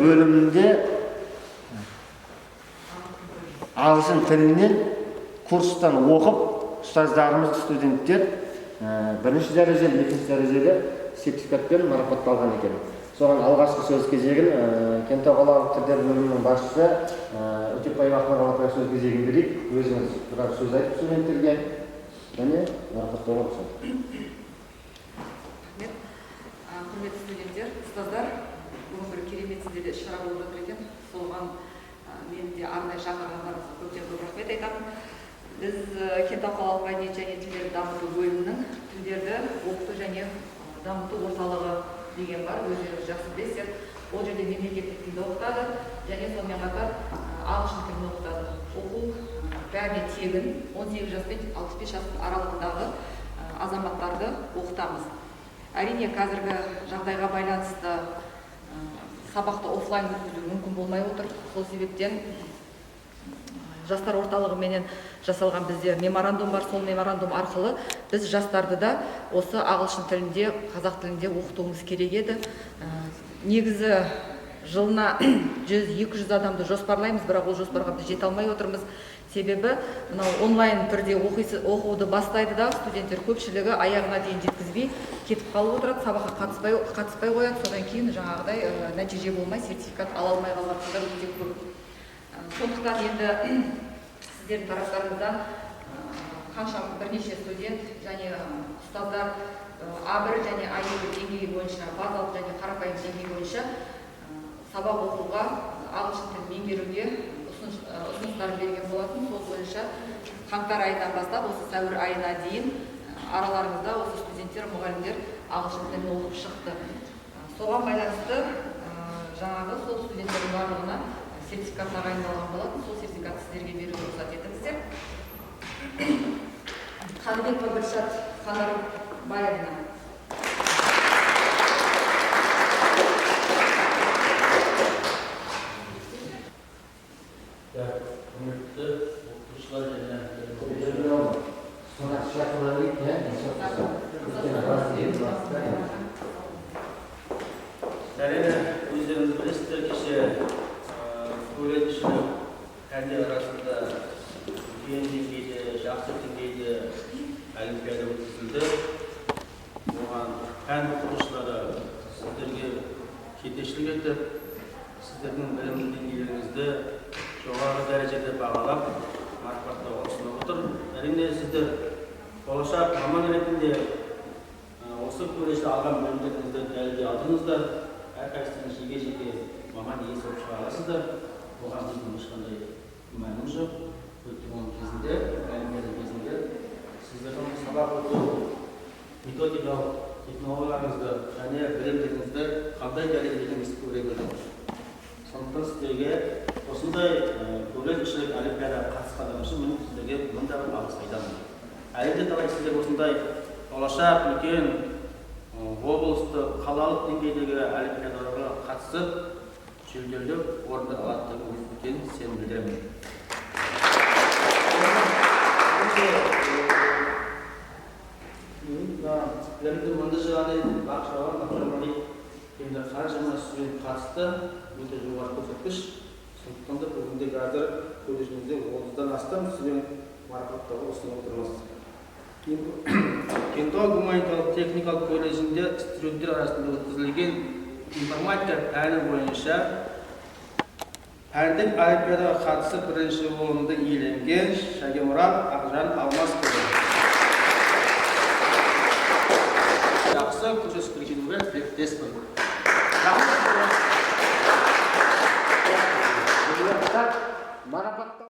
бөлімінде ағылшын тілінен курстан оқып, ұстаздарымыз, студенттер бірінші дәрежелі, екінші дәрежелі сертификатпен марапатталған екен. Соған алғашқы сөз кезегін Кентау қалалық тілдер бөлімінің басшысы Өтепбаева Ақмарал апайға сөз кезегін берейік. Өзіңіз біраз сөз айтып студенттерге және марапаттауға рұқсат. Құрметті студенттер, ұстаздар, бүгін бір керемет сіздерде іс-шара болып жатыр екен. Соған мені де арнайы шақырғандарыңызға көп рахмет айтамын. Біз Кентау қалалық мәдениет және тілдерді дамыту бөлімінің тілдерді оқыту және дамыту орталығы деген бар. Өздеріңіз жақсы білесіздер. Ол жерде мемлекеттік тілді оқытады және сонымен қатар ағылшын тілін оқытады. Оқу бәріне тегін 18 жас пен 65 жас аралығындағы азаматтарды оқытамыз. Әрине, қазіргі жағдайға байланысты сабақты офлайн өткізу мүмкін болмай отыр. Сол себептен жастар орталығыменен жасалған бізде меморандум бар. Сол меморандум арқылы біз жастарды да осы ағылшын тілінде, қазақ тілінде оқытуымыз керек еді. Негізі жылына 100-200 адамды жоспарлаймыз, бірақ ол жоспарға біз жете алмай отырмыз. Себебі онлайн түрде оқуды бастайды да, студенттер көпшілігі аяғына дейін жеткізбей кетіп қалып отырады, сабаққа қатыспай қояды, содан кейін жаңағыдай нәтиже болмай, сертификат ала алмай қалғандар өте көп. Сондықтан енді сіздердің тараптарыңыздан бірнеше студент және ұстаздар А1 және А2 деңгейі бойынша, базалық және қарапайым деңгей бойынша сабақ оқуға, ағылшын тілін меңгеруге ұсыныстар берген болатын. Сол бойынша қаңтар айынан бастап осы сәуір айына дейін араларыңызда осы студенттер, мұғалімдер ағылшын тілін оқып шықты. Соған байланысты жаңағы сол студенттердің барлығына сертификат тағайындалған болатын. Сол сертификатты сіздерге беруге рұқсат етіңіздер. Қаныбекова Гүлшат Қанарбаевна. Құрметті оқытушылар және әрине өздеріңіз білесіздер, кеше колледжшілік пәндер арасында үлкен деңгейде, жақсы деңгейде олимпиада өткізілді. Оған пән оқытушылары сіздерге жетекшілік етіп, сіздердің білім деңгейлеріңізді жоғары дәрежеде бағалап, марапаттауға ұсынып отыр. Әрине сіздер болашақ маман ретінде осы колледжде алған білімдеріңізді дәлелдей алдыңыздар. Әрқайсыңыз жеке маман иесі болып шыға аласыздар. Оған біздің ешқандай күмәніміз жоқ. Өткен кезінде, олимпиада кезінде сіздердің сабақ өту методикалық технологияларыңызды және білімдеріңізді қандай дәлелдегеніңізді көре білдік. Сондықтан сіздерге осындай колледжшілік олимпиадаға қатысқандарыңыз үшін мен сіздерге мыңда бір алғыс айтамын. Әлі де талай сіздер осындай болашақ үлкен облыстық, қалалық деңгейдегі олимпиадаларға қатысып, жүлделі орындар алатындығын үлкен сенім білдіремін. Білімді мұнды жылады Бақшауан, Нақшамали енді қаншама студент қатысты, өте жоғары көрсеткіш. Сондықтан да бүгінде қазір колледжімізде 30-дан астам студент марапаттауға ұсынып отырмыз. Кентау гуманитарлық техникалық колледжінде студенттер арасында өткізілген информатика пәні бойынша пәндік олимпиадаға қатысып бірінші орынды иеленген Шагемұрат Ақжан Алмасқызы. Жақсы, көшесі біргенуге тілектеспін.